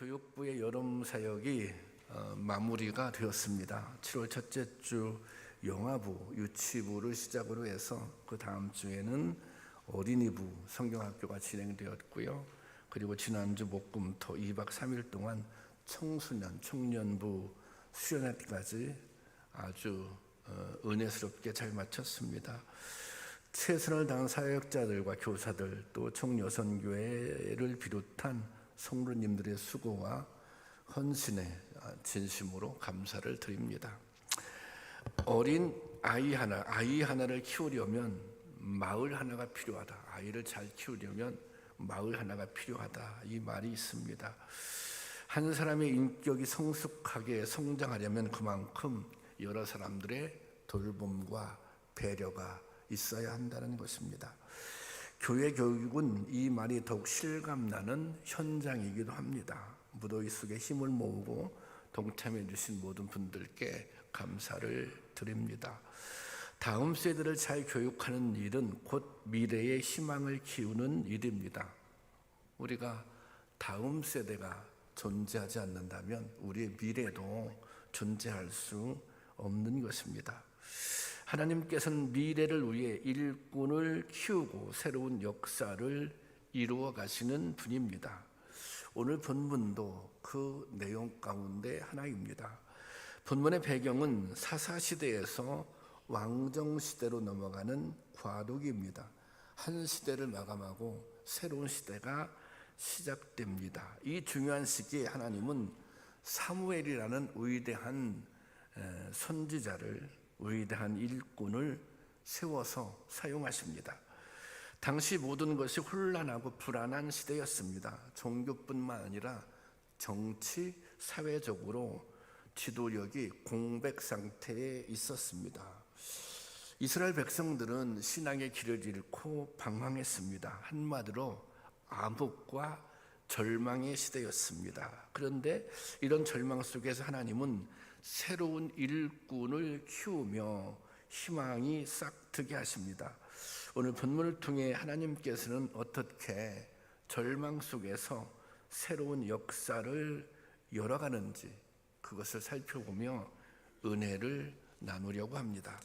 교육부의 여름 사역이 마무리가 되었습니다. 7월 첫째 주 영아부, 유치부를 시작으로 해서 그 다음 주에는 어린이부 성경학교가 진행되었고요. 그리고 지난주 목금토 2박 3일 동안 청소년, 청년부 수련회까지 아주 은혜스럽게 잘 마쳤습니다. 최선을 다한 사역자들과 교사들, 또 총여선교회를 비롯한 성도님들의 수고와 헌신에 진심으로 감사를 드립니다. 어린 아이 하나를 키우려면 마을 하나가 필요하다. 아이를 잘 키우려면 마을 하나가 필요하다. 이 말이 있습니다. 한 사람의 인격이 성숙하게 성장하려면 그만큼 여러 사람들의 돌봄과 배려가 있어야 한다는 것입니다. 교회 교육은 이 말이 더욱 실감나는 현장이기도 합니다. 무더위 속에 힘을 모으고 동참해 주신 모든 분들께 감사를 드립니다. 다음 세대를 잘 교육하는 일은 곧 미래의 희망을 키우는 일입니다. 우리가 다음 세대가 존재하지 않는다면 우리의 미래도 존재할 수 없는 것입니다. 하나님께서는 미래를 위해 일꾼을 키우고 새로운 역사를 이루어 가시는 분입니다. 오늘 본문도 그 내용 가운데 하나입니다. 본문의 배경은 사사시대에서 왕정시대로 넘어가는 과도기입니다. 한 시대를 마감하고 새로운 시대가 시작됩니다. 이 중요한 시기에 하나님은 사무엘이라는 위대한 선지자를, 위대한 일꾼을 세워서 사용하십니다. 당시 모든 것이 혼란하고 불안한 시대였습니다. 종교뿐만 아니라 정치, 사회적으로 지도력이 공백 상태에 있었습니다. 이스라엘 백성들은 신앙의 길을 잃고 방황했습니다. 한마디로 암흑과 절망의 시대였습니다. 그런데 이런 절망 속에서 하나님은 새로운 일꾼을 키우며 희망이 싹트게 하십니다. 오늘 본문을 통해 하나님께서는 어떻게 절망 속에서 새로운 역사를 열어가는지 그것을 살펴보며 은혜를 나누려고 합니다.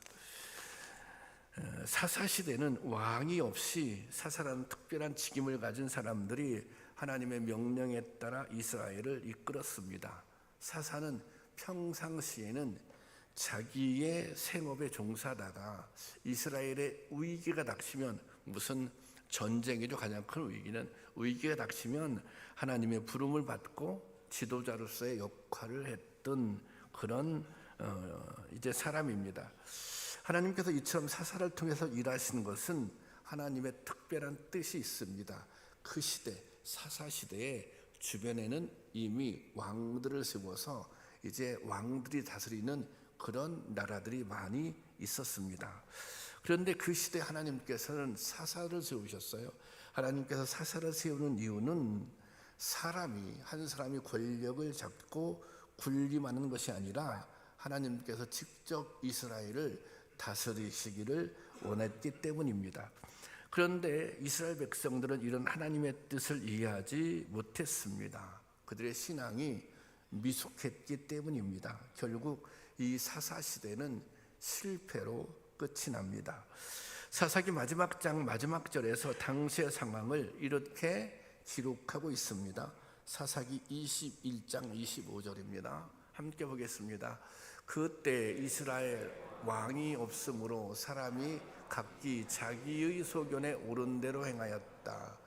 사사시대는 왕이 없이 사사라는 특별한 직임을 가진 사람들이 하나님의 명령에 따라 이스라엘을 이끌었습니다. 사사는 평상시에는 자기의 생업에 종사하다가 이스라엘의 위기가 닥치면, 무슨 전쟁이죠, 가장 큰 위기가 닥치면 하나님의 부름을 받고 지도자로서의 역할을 했던 그런 이제 사람입니다. 하나님께서 이처럼 사사를 통해서 일하시는 것은 하나님의 특별한 뜻이 있습니다. 그 시대, 사사시대의 주변에는 이미 왕들을 세워서 이제 왕들이 다스리는 그런 나라들이 많이 있었습니다. 그런데 그 시대 하나님께서는 사사를 세우셨어요. 하나님께서 사사를 세우는 이유는 한 사람이 권력을 잡고 군림하는 것이 아니라 하나님께서 직접 이스라엘을 다스리시기를 원했기 때문입니다. 그런데 이스라엘 백성들은 이런 하나님의 뜻을 이해하지 못했습니다. 그들의 신앙이 미숙했기 때문입니다. 결국 이 사사시대는 실패로 끝이 납니다. 사사기 마지막 장 마지막 절에서 당시의 상황을 이렇게 기록하고 있습니다. 사사기 21장 25절입니다. 함께 보겠습니다. 그때 이스라엘 왕이 없으므로 사람이 각기 자기의 소견에 옳은 대로 행하였다.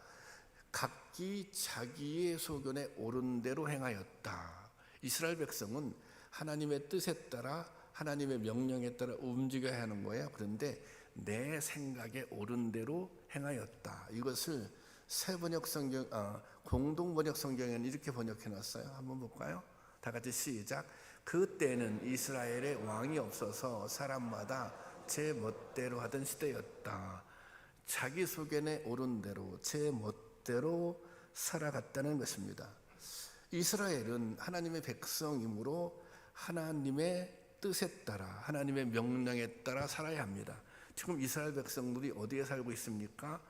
각기 자기의 소견에 옳은 대로 행하였다. 이스라엘 백성은 하나님의 뜻에 따라, 하나님의 명령에 따라 움직여야 하는 거예요. 그런데 내 생각에 옳은 대로 행하였다. 이것을 공동번역 성경에는 이렇게 번역해 놨어요. 한번 볼까요? 다 같이 시작. 그때는 이스라엘에 왕이 없어서 사람마다 제 멋대로 하던 시대였다. 자기 소견에 옳은 대로 제 멋대로 살아갔다는 것입니다. 이스라엘은 하나님의 백성이므로 하나님의 뜻에 따라, 하나님의 명령에 따라 살아야 합니다. 지금 이스라엘 백성들이 어디에 살고 있습니까?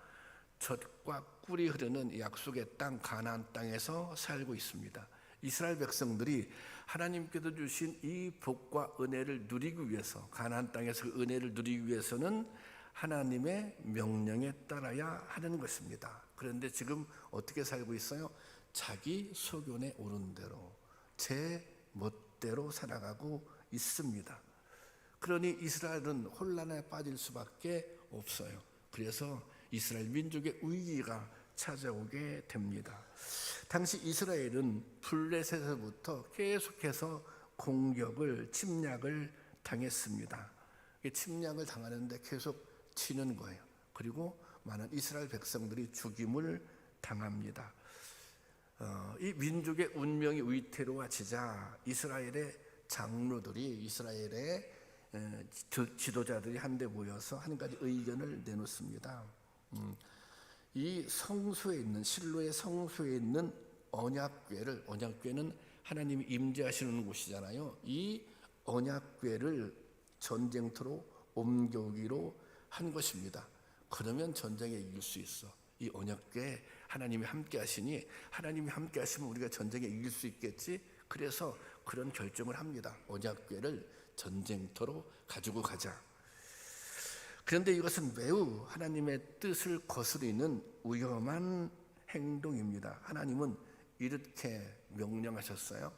젖과 꿀이 흐르는 약속의 땅, 가나안 땅에서 살고 있습니다. 이스라엘 백성들이 하나님께서 주신 이 복과 은혜를 누리기 위해서, 가나안 땅에서 그 은혜를 누리기 위해서는 하나님의 명령에 따라야 하는 것입니다. 그런데 지금 어떻게 살고 있어요? 자기 소견에 오른 대로, 제 멋대로 살아가고 있습니다. 그러니 이스라엘은 혼란에 빠질 수밖에 없어요. 그래서 이스라엘 민족의 위기가 찾아오게 됩니다. 당시 이스라엘은 블레셋에서부터 계속해서 공격을, 침략을 당했습니다. 침략을 당하는데 계속 치는 거예요. 그리고 많은 이스라엘 백성들이 죽임을 당합니다. 이 민족의 운명이 위태로워지자 이스라엘의 장로들이, 이스라엘의 지도자들이 한데 모여서 한 가지 의견을 내놓습니다. 이 성소에 있는, 실로의 성소에 있는 언약궤를, 언약궤는 하나님이 임재하시는 곳이잖아요. 이 언약궤를 전쟁터로 옮겨오기로 한 것입니다. 그러면 전쟁에 이길 수 있어. 이 언약궤에 하나님이 함께 하시니, 하나님이 함께 하시면 우리가 전쟁에 이길 수 있겠지. 그래서 그런 결정을 합니다. 언약궤를 전쟁터로 가지고 가자. 그런데 이것은 매우 하나님의 뜻을 거스르는 위험한 행동입니다. 하나님은 이렇게 명령하셨어요.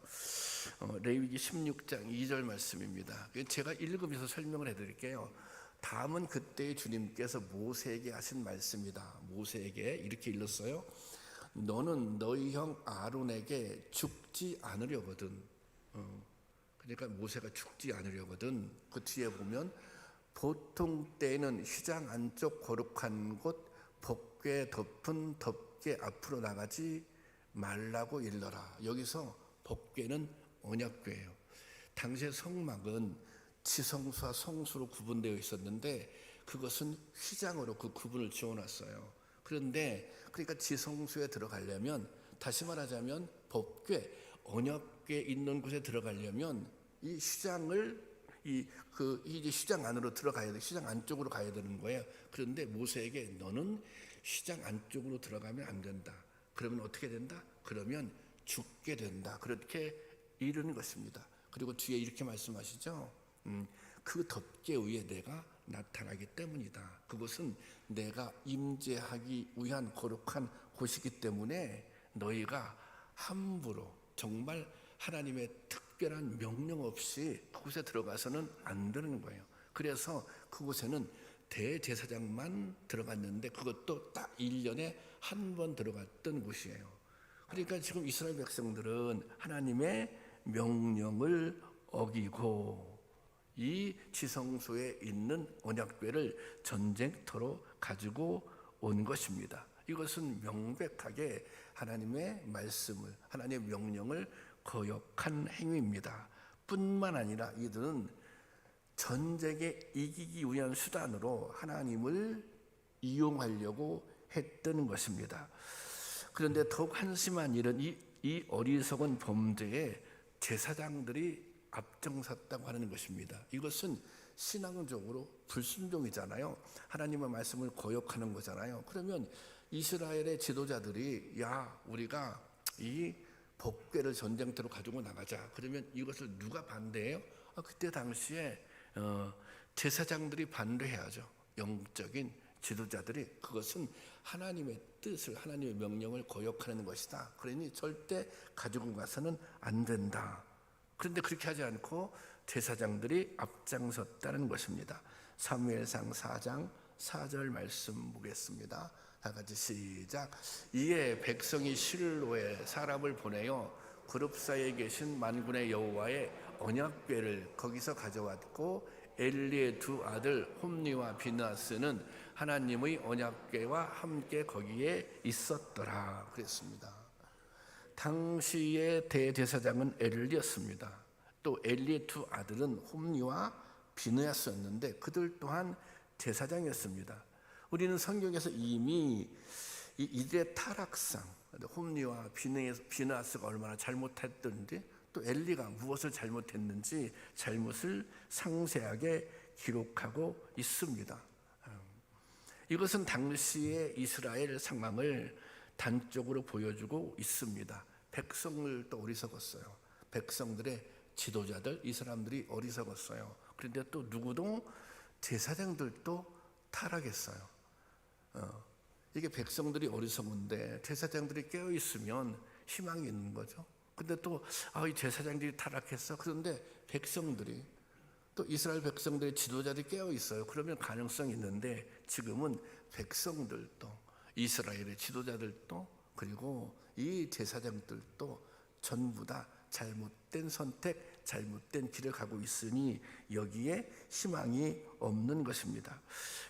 레위기 16장 2절 말씀입니다. 제가 읽으면서 설명을 해드릴게요. 다음은 그때의 주님께서 모세에게 하신 말씀이다. 모세에게 이렇게 일렀어요. 너는 너희 형 아론에게 죽지 않으려거든. 그러니까 모세가 죽지 않으려거든. 그 뒤에 보면 보통 때에는 휘장 안쪽 거룩한 곳 법궤 덮은 덮개 앞으로 나가지 말라고 일러라. 여기서 법궤는 언약궤예요. 당시의 성막은 지성소와 성소로 구분되어 있었는데 그것은 휘장으로 그 구분을 지어놨어요. 그런데 그러니까 지성소에 들어가려면, 다시 말하자면 법궤, 언약궤 있는 곳에 들어가려면 이 휘장을 이제 휘장 안으로 들어가야 돼. 휘장 안쪽으로 가야 되는 거예요. 그런데 모세에게 너는 휘장 안쪽으로 들어가면 안 된다. 그러면 어떻게 된다? 그러면 죽게 된다. 그렇게 이르는 것입니다. 그리고 뒤에 이렇게 말씀하시죠. 그 덮개 위에 내가 나타나기 때문이다. 그것은 내가 임재하기 위한 거룩한 곳이기 때문에 너희가 함부로, 정말 하나님의 특별한 명령 없이 그곳에 들어가서는 안 되는 거예요. 그래서 그곳에는 대제사장만 들어갔는데 그것도 딱 1년에 한 번 들어갔던 곳이에요. 그러니까 지금 이스라엘 백성들은 하나님의 명령을 어기고 이 지성소에 있는 언약궤를 전쟁터로 가지고 온 것입니다. 이것은 명백하게 하나님의 말씀을, 하나님의 명령을 거역한 행위입니다. 뿐만 아니라 이들은 전쟁에 이기기 위한 수단으로 하나님을 이용하려고 했던 것입니다. 그런데 더욱 한심한 일은 이 어리석은 범죄에 제사장들이 앞장섰다고 하는 것입니다. 이것은 신앙적으로 불순종이잖아요. 하나님의 말씀을 거역하는 거잖아요. 그러면 이스라엘의 지도자들이 우리가 이 법궤를 전쟁터로 가지고 나가자. 그러면 이것을 누가 반대해요? 그때 당시에 제사장들이 반대해야죠. 영적인 지도자들이 그것은 하나님의 뜻을, 하나님의 명령을 거역하는 것이다. 그러니 절대 가지고 가서는 안 된다. 그런데 그렇게 하지 않고 제사장들이 앞장섰다는 것입니다. 사무엘상 4장 4절 말씀 보겠습니다. 다 같이 시작. 이에 백성이 실로에 사람을 보내어 그룹 사이에 계신 만군의 여호와의 언약궤를 거기서 가져왔고 엘리의 두 아들 홈니와 비느하스는 하나님의 언약궤와 함께 거기에 있었더라. 그랬습니다. 당시의 대제사장은 엘리였습니다. 또 엘리의 두 아들은 홈니와 비느하스였는데 그들 또한 제사장이었습니다. 우리는 성경에서 이미 이들의 타락상, 홈니와 비느하스가 얼마나 잘못했던지, 또 엘리가 무엇을 잘못했는지 잘못을 상세하게 기록하고 있습니다. 이것은 당시의 이스라엘 상황을 단적으로 보여주고 있습니다. 백성들도 어리석었어요. 백성들의 지도자들, 이 사람들이 어리석었어요. 그런데 또 누구도 제사장들도 타락했어요. 이게 백성들이 어리석은데 제사장들이 깨어 있으면 희망이 있는 거죠. 근데 또 이 제사장들이 타락했어. 그런데 백성들이 또 이스라엘 백성들의 지도자들이 깨어 있어요. 그러면 가능성이 있는데 지금은 백성들도 이스라엘의 지도자들도 그리고 이 제사장들도 전부 다 잘못된 선택, 잘못된 길을 가고 있으니 여기에 희망이 없는 것입니다.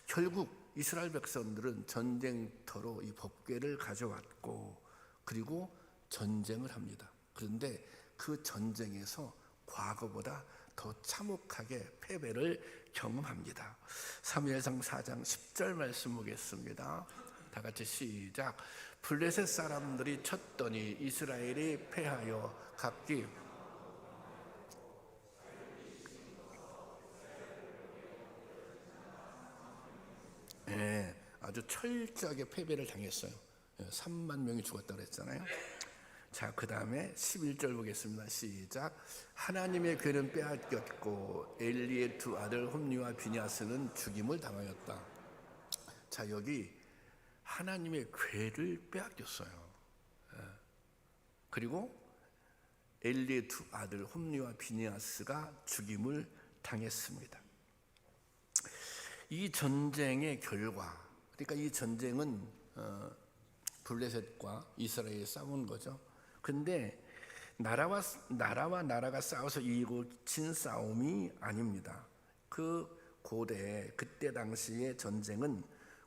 결국 이스라엘 백성들은 전쟁터로 이 법궤를 가져왔고 그리고 전쟁을 합니다. 그런데 그 전쟁에서 과거보다 더 참혹하게 패배를 경험합니다. 사무엘상 4장 10절 말씀 보겠습니다. 다 같이 시작. 블레셋 사람들이 쳤더니 이스라엘이 패하여 각기 아주 철저하게 패배를 당했어요. 3만 명이 죽었다고 그랬잖아요. 자, 그 다음에 11절 보겠습니다. 시작. 하나님의 궤는 빼앗겼고 엘리의 두 아들 홈리와 비냐스는 죽임을 당하였다. 자, 여기 하나님의 궤를 빼앗겼어요. 그리고 엘리의 두 아들 홈리와 비냐스가 죽임을 당했습니다. 이 전쟁의 결과, 그러니까 이 전쟁은 블레셋과 이스라엘이 싸운 거죠. 근데 나라와 나라가 싸워서 이기고 진 싸움이 아닙니다. 그 고대 그때 당시의 전쟁은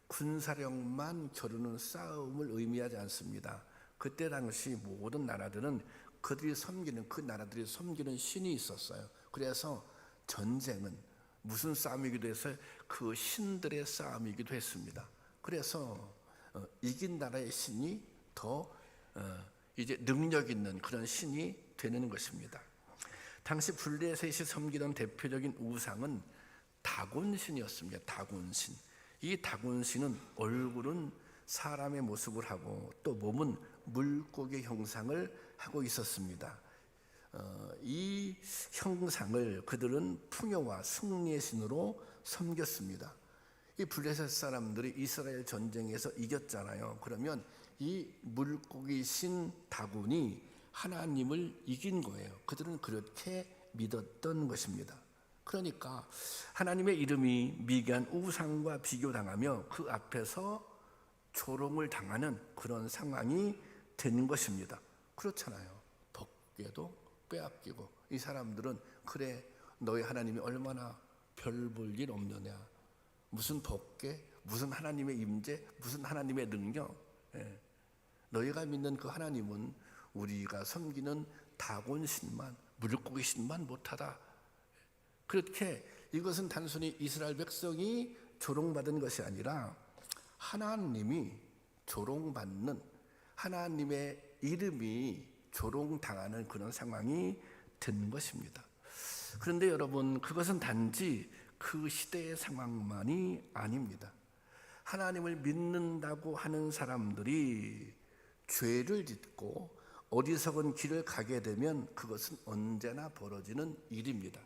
군사력만 겨루는 싸움을 의미하지 않습니다. 그때 당시 모든 나라들은 그들이 섬기는 그 나라들이 섬기는 신이 있었어요. 그래서 전쟁은 무슨 싸움이기도 해서 그 신들의 싸움이기도 했습니다. 그래서 이긴 나라의 신이 더 이제 능력 있는 그런 신이 되는 것입니다. 당시 블레셋이 섬기던 대표적인 우상은 다곤신이었습니다. 다곤신. 이 다곤신은 얼굴은 사람의 모습을 하고 또 몸은 물고기 형상을 하고 있었습니다. 이 형상을 그들은 풍요와 승리의 신으로 섬겼습니다. 이 블레셋 사람들이 이스라엘 전쟁에서 이겼잖아요. 그러면 이 물고기 신 다곤이 하나님을 이긴 거예요. 그들은 그렇게 믿었던 것입니다. 그러니까 하나님의 이름이 미개한 우상과 비교당하며 그 앞에서 조롱을 당하는 그런 상황이 된 것입니다. 그렇잖아요. 법궤도 빼앗기고 이 사람들은 그래 너희 하나님이 얼마나 별 볼 일 없느냐, 무슨 법궤, 무슨 하나님의 임재, 무슨 하나님의 능력, 너희가 믿는 그 하나님은 우리가 섬기는 다곤신만 물고기신만 못하다. 그렇게 이것은 단순히 이스라엘 백성이 조롱받은 것이 아니라 하나님이 조롱받는, 하나님의 이름이 조롱당하는 그런 상황이 된 것입니다. 그런데 여러분, 그것은 단지 그 시대의 상황만이 아닙니다. 하나님을 믿는다고 하는 사람들이 죄를 짓고 어리석은 길을 가게 되면 그것은 언제나 벌어지는 일입니다.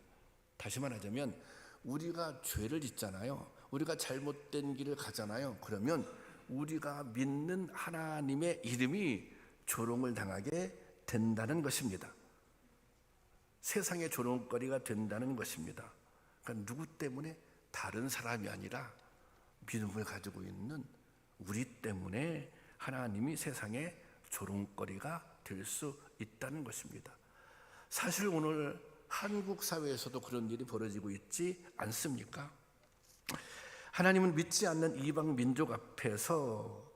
다시 말하자면 우리가 죄를 짓잖아요. 우리가 잘못된 길을 가잖아요. 그러면 우리가 믿는 하나님의 이름이 조롱을 당하게 된다는 것입니다. 세상의 조롱거리가 된다는 것입니다. 그러니까 누구 때문에? 다른 사람이 아니라 믿음을 가지고 있는 우리 때문에 하나님이 세상의 조롱거리가 될 수 있다는 것입니다. 사실 오늘 한국 사회에서도 그런 일이 벌어지고 있지 않습니까? 하나님은 믿지 않는 이방 민족 앞에서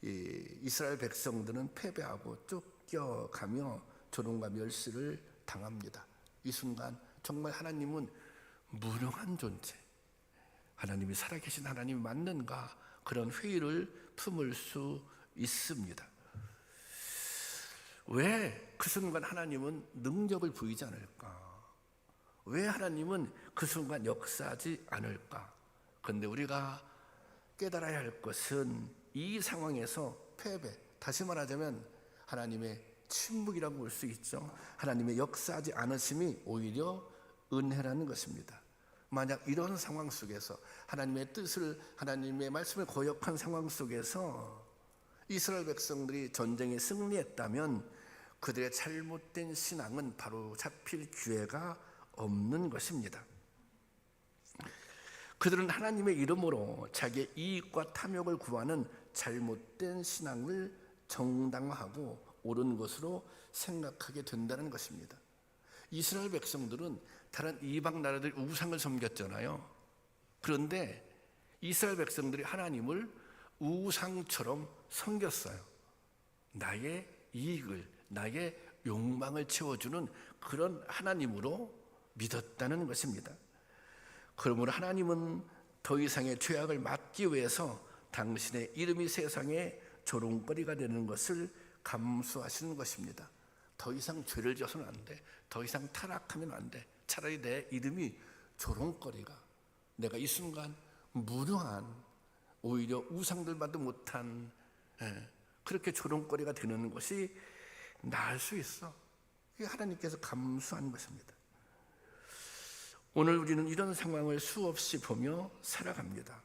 이스라엘 백성들은 패배하고 쫓겨가며 조롱과 멸시를 당합니다. 이 순간 정말 하나님은 무능한 존재, 하나님이 살아계신 하나님이 맞는가, 그런 회의를 품을 수 있습니다. 왜 그 순간 하나님은 능력을 보이지 않을까? 왜 하나님은 그 순간 역사하지 않을까? 그런데 우리가 깨달아야 할 것은 이 상황에서 패배, 다시 말하자면 하나님의 침묵이라고 볼 수 있죠. 하나님의 역사하지 않으심이 오히려 은혜라는 것입니다. 만약 이런 상황 속에서 하나님의 뜻을, 하나님의 말씀을 거역한 상황 속에서 이스라엘 백성들이 전쟁에 승리했다면 그들의 잘못된 신앙은 바로 잡힐 기회가 없는 것입니다. 그들은 하나님의 이름으로 자기의 이익과 탐욕을 구하는 잘못된 신앙을 정당화하고 옳은 것으로 생각하게 된다는 것입니다. 이스라엘 백성들은 다른 이방 나라들 우상을 섬겼잖아요. 그런데 이스라엘 백성들이 하나님을 우상처럼 섬겼어요. 나의 이익을, 나의 욕망을 채워주는 그런 하나님으로 믿었다는 것입니다. 그러므로 하나님은 더 이상의 죄악을 막기 위해서 당신의 이름이 세상에 조롱거리가 되는 것을 감수하시는 것입니다. 더 이상 죄를 져서는 안 돼. 더 이상 타락하면 안 돼. 차라리 내 이름이 조롱거리가, 내가 이 순간 무능한, 오히려 우상들만도 못한 그렇게 조롱거리가 되는 것이 나을 수 있어. 이게 하나님께서 감수한 것입니다. 오늘 우리는 이런 상황을 수없이 보며 살아갑니다.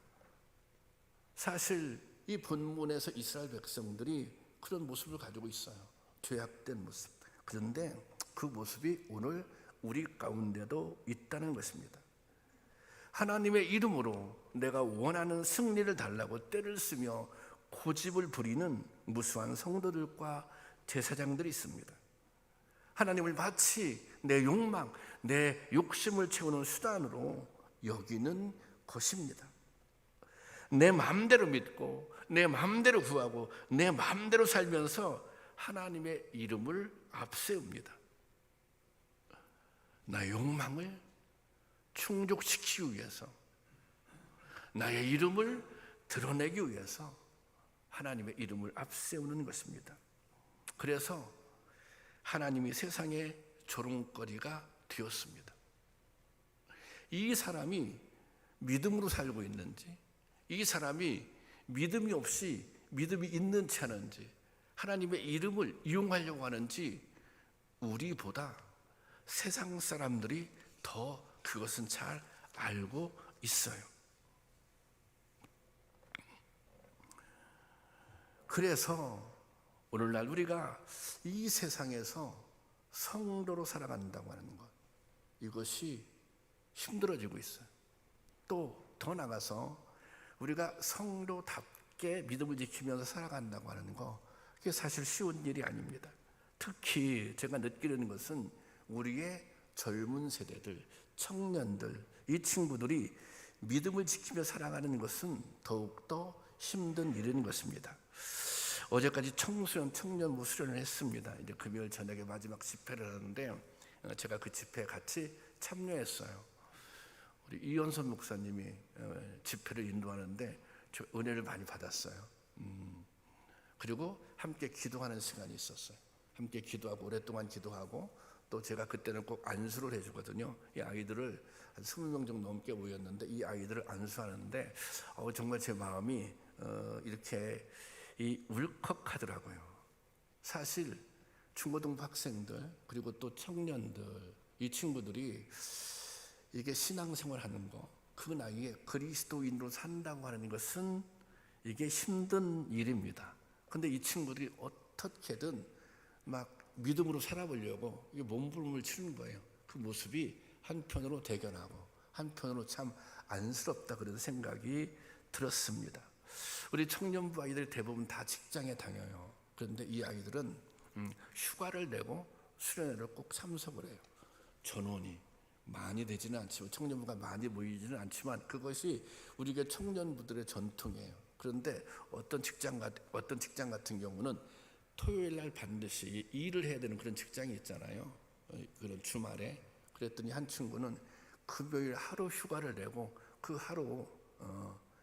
사실 이 본문에서 이스라엘 백성들이 그런 모습을 가지고 있어요. 죄악된 모습. 그런데 그 모습이 오늘 우리 가운데도 있다는 것입니다. 하나님의 이름으로 내가 원하는 승리를 달라고 떼를 쓰며 고집을 부리는 무수한 성도들과 제사장들이 있습니다. 하나님을 마치 내 욕망, 내 욕심을 채우는 수단으로 여기는 것입니다. 내 마음대로 믿고 내 마음대로 구하고 내 마음대로 살면서 하나님의 이름을 앞세웁니다. 나의 욕망을 충족시키기 위해서, 나의 이름을 드러내기 위해서 하나님의 이름을 앞세우는 것입니다. 그래서 하나님이 세상의 조롱거리가 되었습니다. 이 사람이 믿음으로 살고 있는지, 이 사람이 믿음이 없이 믿음이 있는 채 하는지, 하나님의 이름을 이용하려고 하는지 우리보다 세상 사람들이 더 그것은 잘 알고 있어요. 그래서 오늘날 우리가 이 세상에서 성도로 살아간다고 하는 것, 이것이 힘들어지고 있어요. 또 더 나가서 우리가 성도답게 믿음을 지키면서 살아간다고 하는 거, 그게 사실 쉬운 일이 아닙니다. 특히 제가 느끼는 것은 우리의 젊은 세대들, 청년들, 이 친구들이 믿음을 지키며 살아가는 것은 더욱더 힘든 일인 것입니다. 어제까지 청소년, 청년부 수련을 했습니다. 이제 금요일 저녁에 마지막 집회를 하는데 제가 그 집회에 같이 참여했어요. 우리 이현선 목사님이 집회를 인도하는데 저 은혜를 많이 받았어요. 그리고 함께 기도하는 시간이 있었어요. 함께 기도하고 오랫동안 기도하고, 또 제가 그때는 꼭 안수를 해주거든요. 이 아이들을 한 20명 정도 넘게 모였는데 이 아이들을 안수하는데 정말 제 마음이 이렇게 울컥하더라고요. 사실 중고등부 학생들 그리고 또 청년들, 이 친구들이 이게 신앙생활 하는 거, 그 나이에 그리스도인으로 산다고 하는 것은 이게 힘든 일입니다. 근데 이 친구들이 어떻게든 막 믿음으로 살아보려고 이게 몸부림을 치는 거예요. 그 모습이 한편으로 대견하고 한편으로 참 안쓰럽다 그런 생각이 들었습니다. 우리 청년부 아이들 대부분 다 직장에 다녀요. 그런데 이 아이들은 휴가를 내고 수련회를 꼭 참석을 해요. 전원이 많이 되지는 않지만, 청년부가 많이 모이지는 않지만 그것이 우리가 청년부들의 전통이에요. 그런데 어떤 직장 같은 경우는 토요일 날 반드시 일을 해야 되는 그런 직장이 있잖아요. 그런 주말에. 그랬더니 한 친구는 금요일 하루 휴가를 내고 그 하루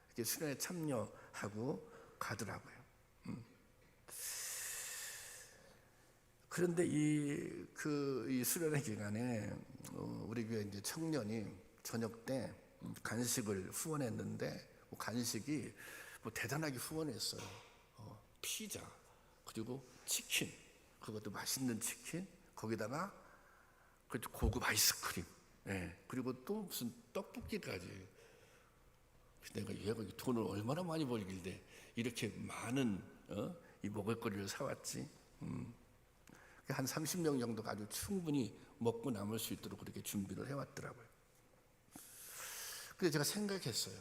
이렇게 수련회에 참여하고 가더라고요. 그런데 이 수련회 기간에 우리 교회 이제 청년이 저녁 때 간식을 후원했는데 간식이 대단하게 후원했어요. 피자 그리고 치킨 그것도 맛있는 치킨, 거기다가 그 고급 아이스크림, 그리고 또 무슨 떡볶이까지. 내가 얘가 돈을 얼마나 많이 벌길래 이렇게 많은 이 먹을거리를 사왔지. 한 30명 정도가 아주 충분히 먹고 남을 수 있도록 그렇게 준비를 해왔더라고요. 그래서 제가 생각했어요.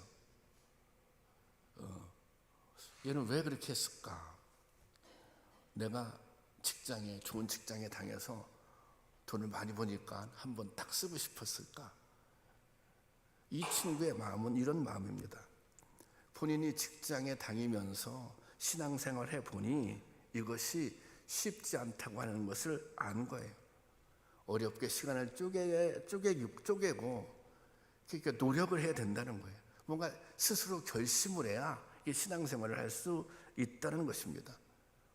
얘는 왜 그렇게 했을까? 내가 좋은 직장에 다녀서 돈을 많이 버니까 한번 딱 쓰고 싶었을까? 이 친구의 마음은 이런 마음입니다. 본인이 직장에 다니면서 신앙생활 해보니 이것이 쉽지 않다고 하는 것을 안 거예요. 어렵게 시간을 쪼개고 그러니까 노력을 해야 된다는 거예요. 뭔가 스스로 결심을 해야 신앙생활을 할 수 있다는 것입니다.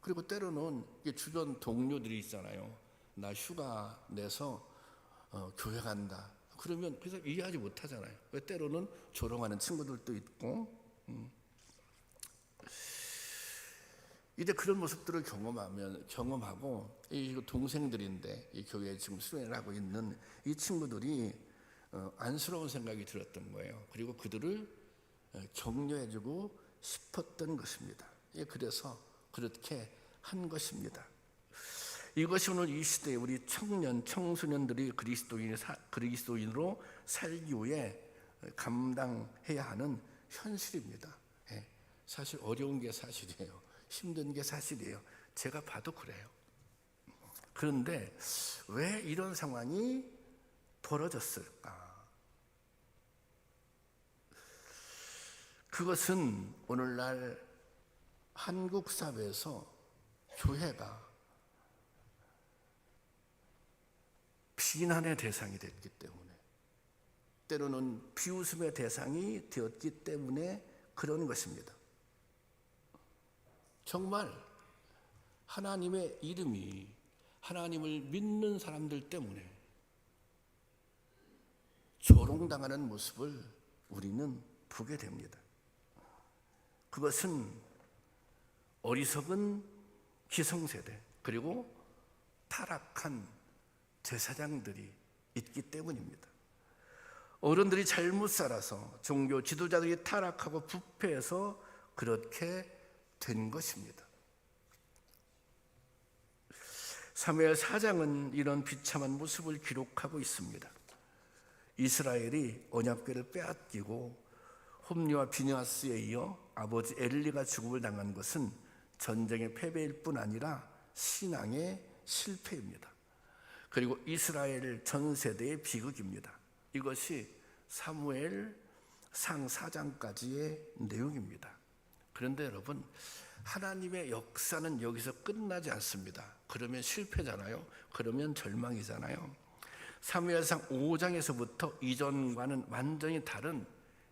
그리고 때로는 주변 동료들이 있잖아요. 나 휴가 내서 교회 간다. 그러면 그래서 이해하지 못하잖아요. 왜 때로는 조롱하는 친구들도 있고. 이제 그런 모습들을 경험하고 이 동생들인데 이 교회에 지금 수행을 하고 있는 이 친구들이 안쓰러운 생각이 들었던 거예요. 그리고 그들을 격려해주고 싶었던 것입니다. 그래서 그렇게 한 것입니다. 이것이 오늘 이 시대에 우리 청소년들이 그리스도인으로 살기 위해 감당해야 하는 현실입니다. 사실 어려운 게 사실이에요. 힘든 게 사실이에요. 제가 봐도 그래요. 그런데 왜 이런 상황이 벌어졌을까? 그것은 오늘날 한국 사회에서 교회가 비난의 대상이 됐기 때문에, 때로는 비웃음의 대상이 되었기 때문에 그런 것입니다. 정말 하나님의 이름이 하나님을 믿는 사람들 때문에 조롱당하는 모습을 우리는 보게 됩니다. 그것은 어리석은 기성세대 그리고 타락한 제사장들이 있기 때문입니다. 어른들이 잘못 살아서 종교 지도자들이 타락하고 부패해서 그렇게 된 것입니다. 사무엘 4장은 이런 비참한 모습을 기록하고 있습니다. 이스라엘이 언약궤를 빼앗기고 홈리와 비느하스에 이어 아버지 엘리가 죽음을 당한 것은 전쟁의 패배일 뿐 아니라 신앙의 실패입니다. 그리고 이스라엘 전 세대의 비극입니다. 이것이 사무엘 상 4장까지의 내용입니다. 그런데 여러분, 하나님의 역사는 여기서 끝나지 않습니다. 그러면 실패잖아요. 그러면 절망이잖아요. 사무엘상 5장에서부터 이전과는 완전히 다른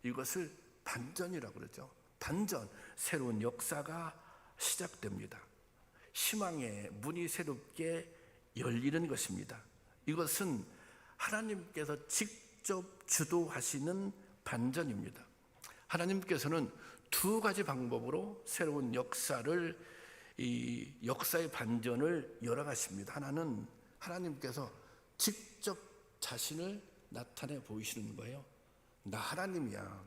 이것을 반전이라고 그러죠. 반전, 새로운 역사가 시작됩니다. 희망의 문이 새롭게 열리는 것입니다. 이것은 하나님께서 직접 주도하시는 반전입니다. 하나님께서는 두 가지 방법으로 새로운 이 역사의 반전을 열어가십니다. 하나는 하나님께서 직접 자신을 나타내 보이시는 거예요. 나 하나님이야.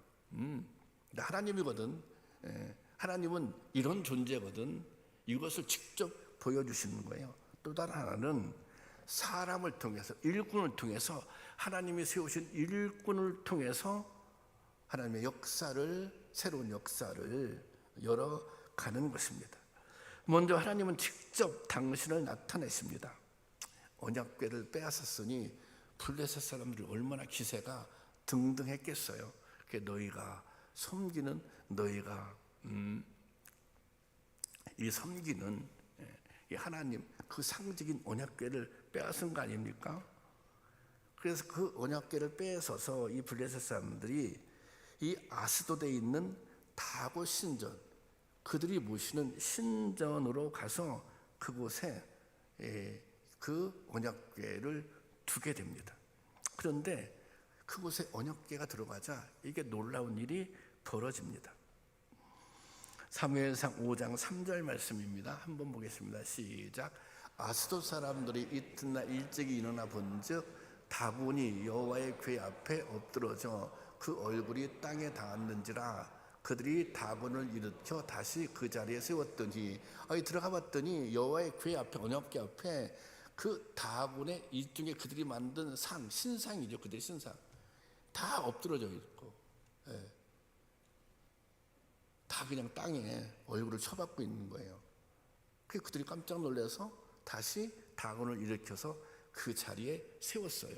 나 하나님이거든. 하나님은 이런 존재거든. 이것을 직접 보여주시는 거예요. 또 다른 하나는 사람을 통해서, 일꾼을 통해서, 하나님이 세우신 일꾼을 통해서 하나님의 새로운 역사를 열어가는 것입니다. 먼저 하나님은 직접 당신을 나타내십니다. 언약궤를 빼앗았으니 블레셋 사람들이 얼마나 기세가 등등했겠어요. 너희가 섬기는 이 섬기는 이 하나님, 그 상징인 언약궤를 빼앗은 거 아닙니까? 그래서 그 언약궤를 빼앗아서 이 블레셋 사람들이 이 아스돗에 있는 다고 신전, 그들이 모시는 신전으로 가서 그곳에 그 언약궤를 두게 됩니다. 그런데 그곳에 언약궤가 들어가자 이게 놀라운 일이 벌어집니다. 사무엘상 5장 3절 말씀입니다. 한번 보겠습니다. 시작. 아스돗 사람들이 이튿날 일찍이 일어나 본즉 다곤이 여호와의 궤 앞에 엎드러져 그 얼굴이 땅에 닿았는지라. 그들이 다곤을 일으켜 다시 그 자리에 세웠더니 들어가 봤더니 여호와의 궤 앞에, 언약궤 앞에 그 다곤의 일종의 그들이 만든 상, 신상이죠. 그들의 신상 다 엎드러져 있고, 다 그냥 땅에 얼굴을 쳐박고 있는 거예요. 그래서 그들이 깜짝 놀라서 다시 다곤을 일으켜서 그 자리에 세웠어요.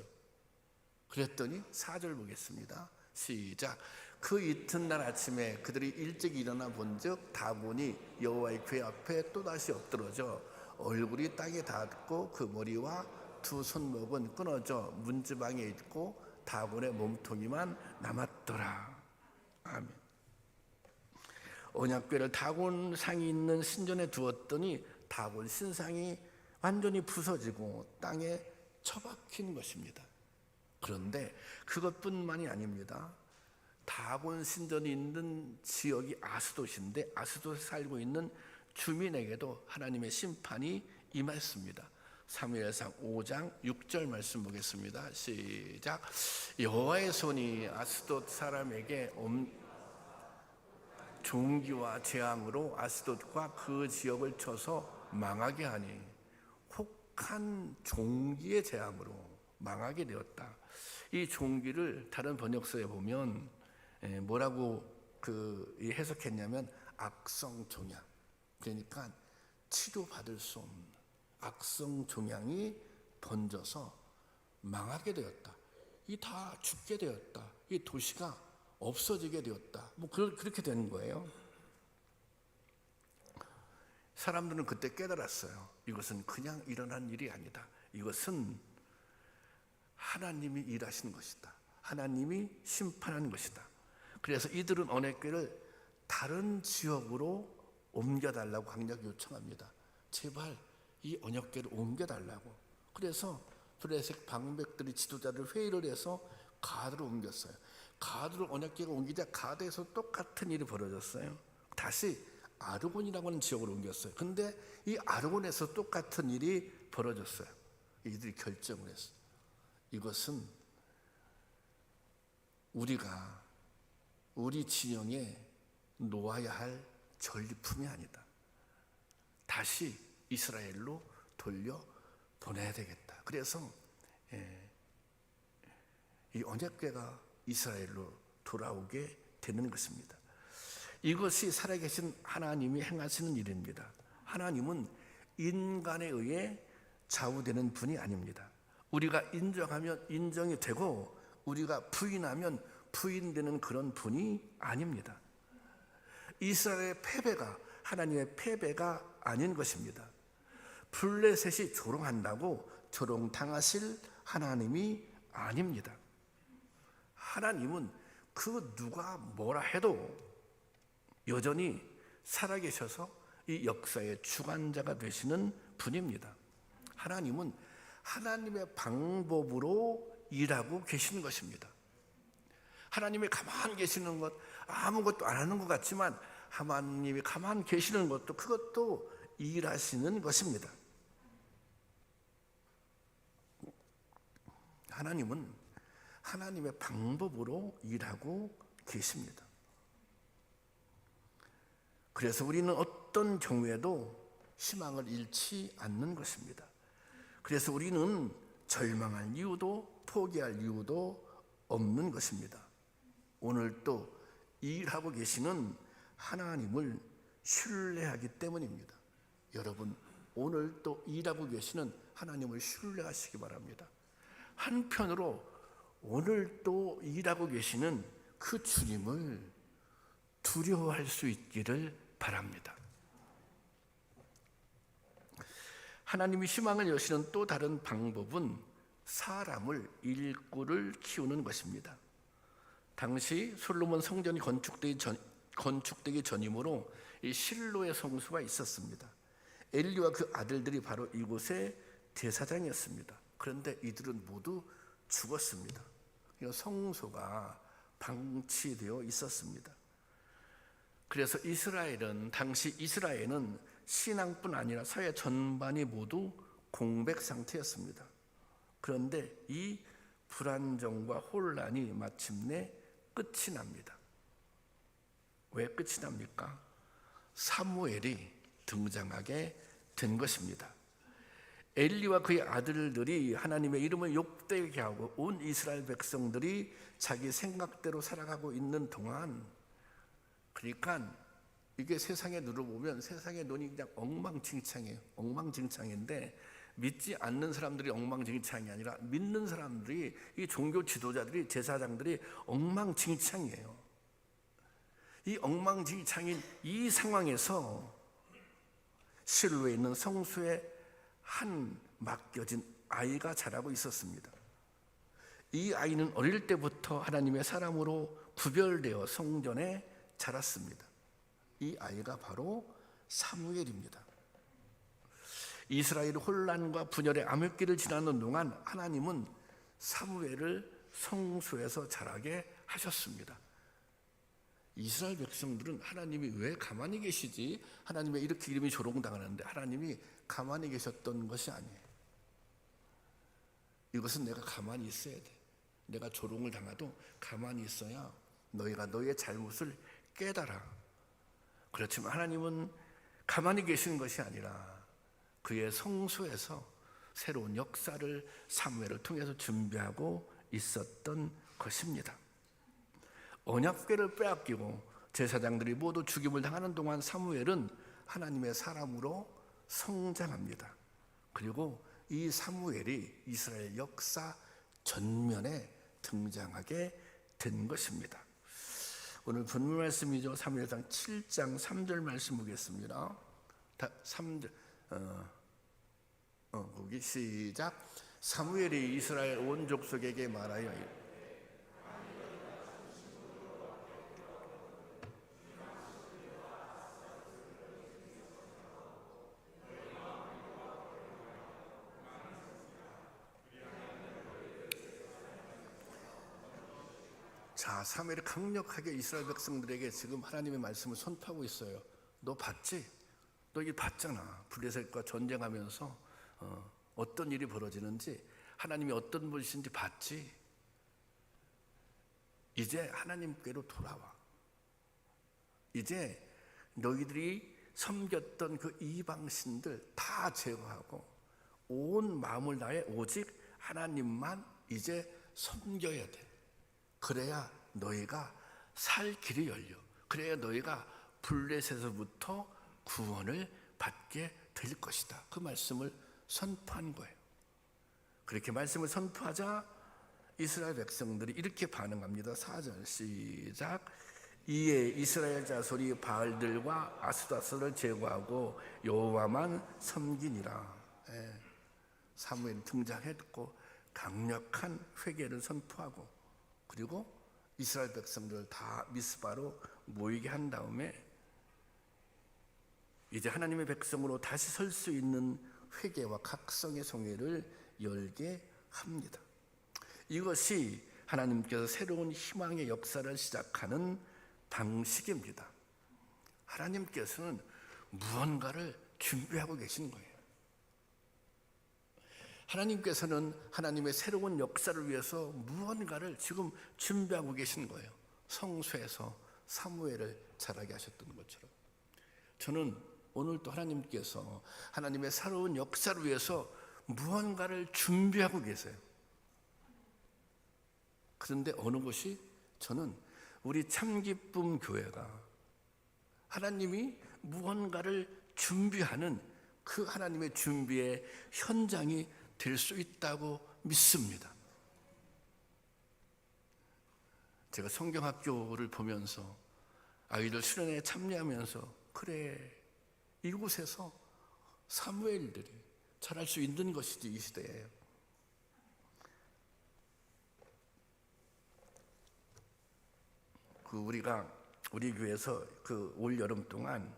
그랬더니 4절 보겠습니다. 시작. 그 이튿날 아침에 그들이 일찍 일어나 본즉 다곤이 여호와의 궤 앞에 또다시 엎드러져 얼굴이 땅에 닿았고 그 머리와 두 손목은 끊어져 문지방에 있고 다곤의 몸통이만 남았더라. 아멘. 언약궤를 다곤 상이 있는 신전에 두었더니 다곤 신상이 완전히 부서지고 땅에 처박힌 것입니다. 그런데 그것뿐만이 아닙니다. 다곤 신전이 있는 지역이 아스돗인데 아스돗에 살고 있는 주민에게도 하나님의 심판이 임했습니다. 사무엘상 5장 6절 말씀 보겠습니다. 시작. 여호와의 손이 아스돗 사람에게 종기와 재앙으로 아스돗과 그 지역을 쳐서 망하게 하니, 혹한 종기의 재앙으로 망하게 되었다. 이 종기를 다른 번역서에 보면 뭐라고 해석했냐면 악성종양, 그러니까 치료받을 수 없는 악성종양이 번져서 망하게 되었다. 이 다 죽게 되었다. 이 도시가 없어지게 되었다. 그렇게 되는 거예요. 사람들은 그때 깨달았어요. 이것은 그냥 일어난 일이 아니다. 이것은 하나님이 일하신 것이다. 하나님이 심판한 것이다. 그래서 이들은 언약궤를 다른 지역으로 옮겨달라고 강력히 요청합니다. 제발 이 언약궤를 옮겨달라고. 그래서 블레셋 방백들이 지도자들 회의를 해서 가드로 옮겼어요. 가드로 언약궤가 옮기자 가드에서 똑같은 일이 벌어졌어요. 다시 아르곤이라고 하는 지역으로 옮겼어요. 근데 이 아르곤에서 똑같은 일이 벌어졌어요. 이들이 결정을 했어요. 이것은 우리가 우리 진영에 놓아야 할 전리품이 아니다. 다시 이스라엘로 돌려 보내야 되겠다. 그래서 이 언약궤가 이스라엘로 돌아오게 되는 것입니다. 이것이 살아계신 하나님이 행하시는 일입니다. 하나님은 인간에 의해 좌우되는 분이 아닙니다. 우리가 인정하면 인정이 되고 우리가 부인하면 부인되는 그런 분이 아닙니다. 이스라엘의 패배가 하나님의 패배가 아닌 것입니다. 블레셋이 조롱한다고 조롱당하실 하나님이 아닙니다. 하나님은 그 누가 뭐라 해도 여전히 살아계셔서 이 역사의 주관자가 되시는 분입니다. 하나님은 하나님의 방법으로 일하고 계시는 것입니다. 하나님이 가만히 계시는 것, 아무것도 안 하는 것 같지만 하나님이 가만히 계시는 것도, 그것도 일하시는 것입니다. 하나님은 하나님의 방법으로 일하고 계십니다. 그래서 우리는 어떤 경우에도 희망을 잃지 않는 것입니다. 그래서 우리는 절망할 이유도 포기할 이유도 없는 것입니다. 오늘 또 일하고 계시는 하나님을 신뢰하기 때문입니다. 여러분, 오늘 또 일하고 계시는 하나님을 신뢰하시기 바랍니다. 한편으로 오늘 또 일하고 계시는 그 주님을 두려워할 수 있기를 바랍니다. 하나님이 희망을 여시는 또 다른 방법은 사람을 일꾼을 키우는 것입니다. 당시 솔로몬 성전이 건축되기 전이므로 이 실로의 성소가 있었습니다. 엘리와 그 아들들이 바로 이곳의 대사장이었습니다. 그런데 이들은 모두 죽었습니다. 성소가 방치되어 있었습니다. 그래서 당시 이스라엘은 신앙뿐 아니라 사회 전반이 모두 공백 상태였습니다. 그런데 이 불안정과 혼란이 마침내 끝이 납니다. 왜 끝이 납니까? 사무엘이 등장하게 된 것입니다. 엘리와 그의 아들들이 하나님의 이름을 욕되게 하고 온 이스라엘 백성들이 자기 생각대로 살아가고 있는 동안, 그러니까 이게 세상의 눈으로 보면 세상의 눈이 그냥 엉망진창이에요. 엉망진창인데 믿지 않는 사람들이 엉망진창이 아니라 믿는 사람들이, 이 종교 지도자들이, 제사장들이 엉망진창이에요. 이 엉망진창인 이 상황에서 실로에 있는 성소에 한 맡겨진 아이가 자라고 있었습니다. 이 아이는 어릴 때부터 하나님의 사람으로 구별되어 성전에 자랐습니다. 이 아이가 바로 사무엘입니다. 이스라엘의 혼란과 분열의 암흑기를 지나는 동안 하나님은 사무엘을 성소에서 자라게 하셨습니다. 이스라엘 백성들은 하나님이 왜 가만히 계시지? 하나님의 이렇게 이름이 조롱당하는데 하나님이 가만히 계셨던 것이 아니에요. 이것은 내가 가만히 있어야 돼. 내가 조롱을 당해도 가만히 있어야 너희가 너희의 잘못을 깨달아. 그렇지만 하나님은 가만히 계시는 것이 아니라 그의 성소에서 새로운 역사를 사무엘을 통해서 준비하고 있었던 것입니다. 언약궤를 빼앗기고 제사장들이 모두 죽임을 당하는 동안 사무엘은 하나님의 사람으로 성장합니다. 그리고 이 사무엘이 이스라엘 역사 전면에 등장하게 된 것입니다. 오늘 본문 말씀이죠. 사무엘상 7장 3절 말씀 보겠습니다. 3절 거기 시작. 사무엘이 이스라엘 온 족속에게 말하여 자, 사무엘이 강력하게 이스라엘 백성들에게 지금 하나님의 말씀을 선포하고 있어요. 너 봤지? 너 이거 봤잖아. 블레셋과 전쟁하면서 어떤 일이 벌어지는지, 하나님이 어떤 분이신지 봤지? 이제 하나님께로 돌아와. 이제 너희들이 섬겼던 그 이방신들 다 제거하고 온 마음을 다해 오직 하나님만 이제 섬겨야 돼. 그래야 너희가 살 길이 열려. 그래야 너희가 블레셋에서부터 구원을 받게 될 것이다. 그 말씀을 선포한 거예요. 그렇게 말씀을 선포하자 이스라엘 백성들이 이렇게 반응합니다. 4절 시작. 이에 이스라엘 자손이 바알들과 아스타스를 제거하고 여호와만 섬기니라. 사무엘이 등장했고 강력한 회개를 선포하고, 그리고 이스라엘 백성들을 다 미스바로 모이게 한 다음에 이제 하나님의 백성으로 다시 설 수 있는 회개와 각성의 성회를 열게 합니다. 이것이 하나님께서 새로운 희망의 역사를 시작하는 방식입니다. 하나님께서는 무언가를 준비하고 계신 거예요. 하나님께서는 하나님의 새로운 역사를 위해서 무언가를 지금 준비하고 계신 거예요. 성소에서 사무엘을 자라게 하셨던 것처럼 저는 오늘 또 하나님께서 하나님의 새로운 역사를 위해서 무언가를 준비하고 계세요. 그런데 어느 곳이, 저는 우리 참기쁨 교회가 하나님이 무언가를 준비하는 그 하나님의 준비의 현장이 될 수 있다고 믿습니다. 제가 성경학교를 보면서 아이들 수련회에 참여하면서, 그래, 이곳에서 사무엘들이 자랄 수 있는 것이지 이 시대에. 우리 교회에서 그 올 여름 동안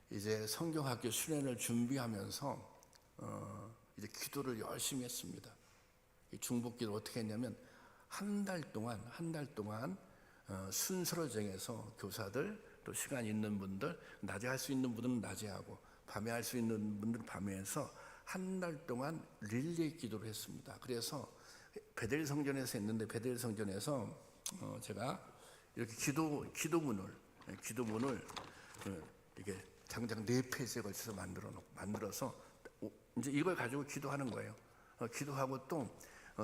이제 성경학교 수련회를 준비하면서 이제 기도를 열심히 했습니다. 중보기도 어떻게 했냐면 한 달 동안 순서를 정해서 교사들, 또 시간 있는 분들, 낮에 할 수 있는 분들은 낮에 하고 밤에 할 수 있는 분들은 밤에 해서 한 달 동안 릴레이 기도를 했습니다. 그래서 베델 성전에서 했는데, 베델 성전에서 제가 이렇게 기도문을 이게 장장 4페이지에 걸쳐서 만들어서 이제 이걸 가지고 기도하는 거예요. 기도하고 또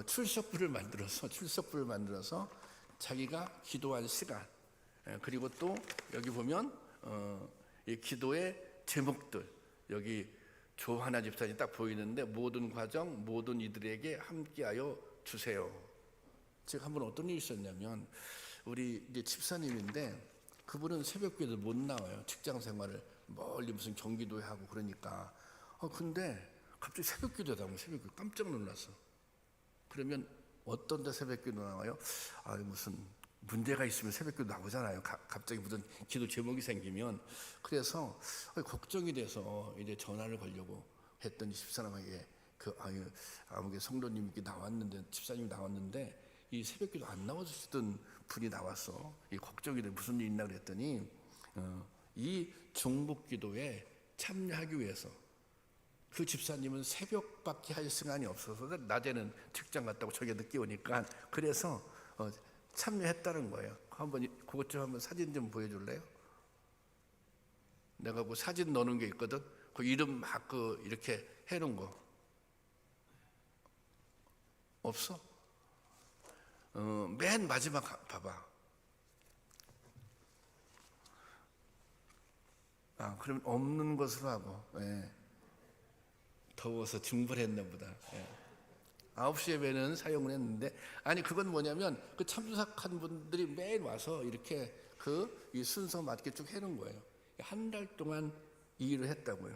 출석부를 만들어서 자기가 기도한 시간, 그리고 또 여기 보면 이 기도의 제목들, 여기 조하나 집사님 딱 보이는데, 모든 과정 모든 이들에게 함께하여 주세요. 제가 한번 어떤 일이 있었냐면, 우리 이제 집사님인데 그분은 새벽기도 못 나와요. 직장 생활을 멀리 무슨 경기도에 하고 그러니까. 근데 갑자기 새벽기도하고 새벽기도 깜짝 놀랐어. 그러면 어떤 데 새벽기도 나와요? 무슨 문제가 있으면 새벽기도 나오잖아요. 갑자기 무슨 기도 제목이 생기면. 그래서 걱정이 돼서 이제 전화를 걸려고 했더니 집사람에게 아무개 성도님이 나왔는데, 집사님이 나왔는데 이 새벽기도 안 나와주시던 분이 나왔어. 이 걱정이 돼. 무슨 일 있나 그랬더니 이 중복기도에 참여하기 위해서, 그 집사님은 새벽밖에 할 시간이 없어서 낮에는 직장 갔다고 저녁에 늦게 오니까, 그래서 참여했다는 거예요. 그것 좀 한번 사진 좀 보여줄래요? 내가 그 사진 넣는 게 있거든. 그 이름 막 이렇게 해놓은 거 없어? 맨 마지막 봐봐. 그럼 없는 것으로 하고. 더워서 증발했나 보다. 9시 예배는 사용을 했는데, 그건 뭐냐면 그 참석한 분들이 매일 와서 이렇게 이 순서 맞게 쭉 해놓은 거예요. 한 달 동안 이 일을 했다고요.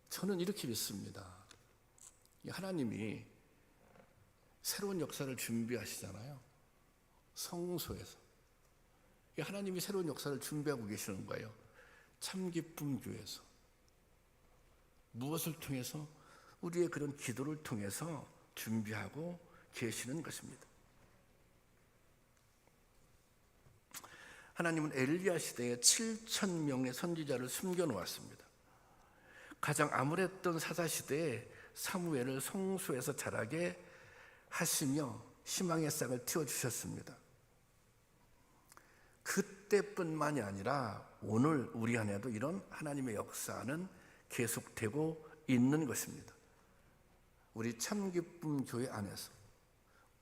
저는 이렇게 믿습니다. 하나님이 새로운 역사를 준비하시잖아요. 성소에서 하나님이 새로운 역사를 준비하고 계시는 거예요. 참기쁨 교회에서. 무엇을 통해서? 우리의 그런 기도를 통해서 준비하고 계시는 것입니다. 하나님은 엘리야 시대에 7,000명의 선지자를 숨겨놓았습니다. 가장 암울했던 사사 시대에 사무엘을 성소에서 자라게 하시며 희망의 싹을 틔워주셨습니다. 그때뿐만이 아니라 오늘 우리 안에도 이런 하나님의 역사는 계속되고 있는 것입니다. 우리 참기쁨 교회 안에서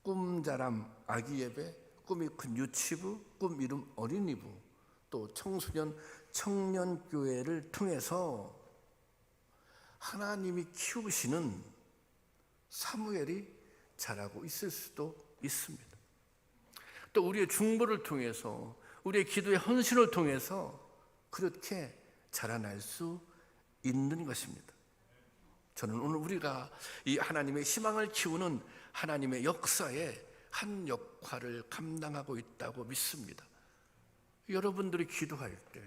꿈자람 아기 예배, 꿈이 큰 유치부, 꿈 이름 어린이부, 또 청소년 청년 교회를 통해서 하나님이 키우시는 사무엘이 자라고 있을 수도 있습니다. 또 우리의 중보를 통해서, 우리의 기도의 헌신을 통해서 그렇게 자라날 수 있는 것입니다. 저는 오늘 우리가 이 하나님의 희망을 키우는 하나님의 역사에 한 역할을 감당하고 있다고 믿습니다. 여러분들이 기도할 때,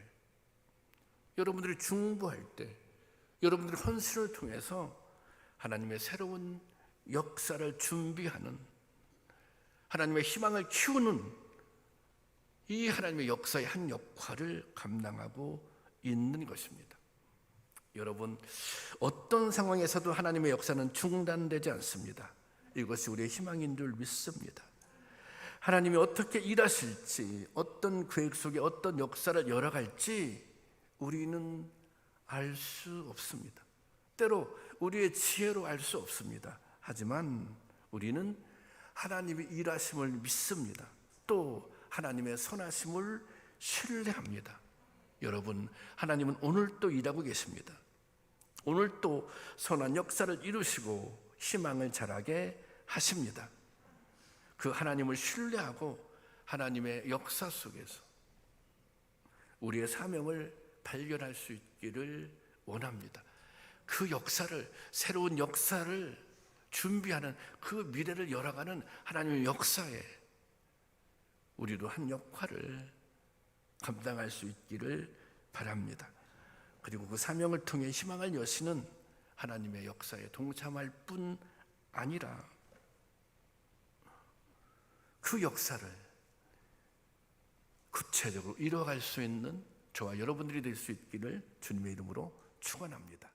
여러분들이 중보할 때, 여러분들의 헌신을 통해서 하나님의 새로운 역사를 준비하는, 하나님의 희망을 키우는 이 하나님의 역사의 한 역할을 감당하고 있는 것입니다. 여러분, 어떤 상황에서도 하나님의 역사는 중단되지 않습니다. 이것이 우리의 희망인 줄 믿습니다. 하나님이 어떻게 일하실지, 어떤 계획 속에 어떤 역사를 열어갈지 우리는 알 수 없습니다. 때로 우리의 지혜로 알 수 없습니다. 하지만 우리는 하나님의 일하심을 믿습니다. 또 하나님의 선하심을 신뢰합니다. 여러분, 하나님은 오늘 또 일하고 계십니다. 오늘 또 선한 역사를 이루시고 희망을 자라게 하십니다. 그 하나님을 신뢰하고 하나님의 역사 속에서 우리의 사명을 발견할 수 있기를 원합니다. 그 역사를, 새로운 역사를 준비하는, 그 미래를 열어가는 하나님의 역사에 우리도 한 역할을 감당할 수 있기를 바랍니다. 그리고 그 사명을 통해 희망을 여시는 하나님의 역사에 동참할 뿐 아니라 그 역사를 구체적으로 이뤄갈 수 있는 저와 여러분들이 될 수 있기를 주님의 이름으로 축원합니다.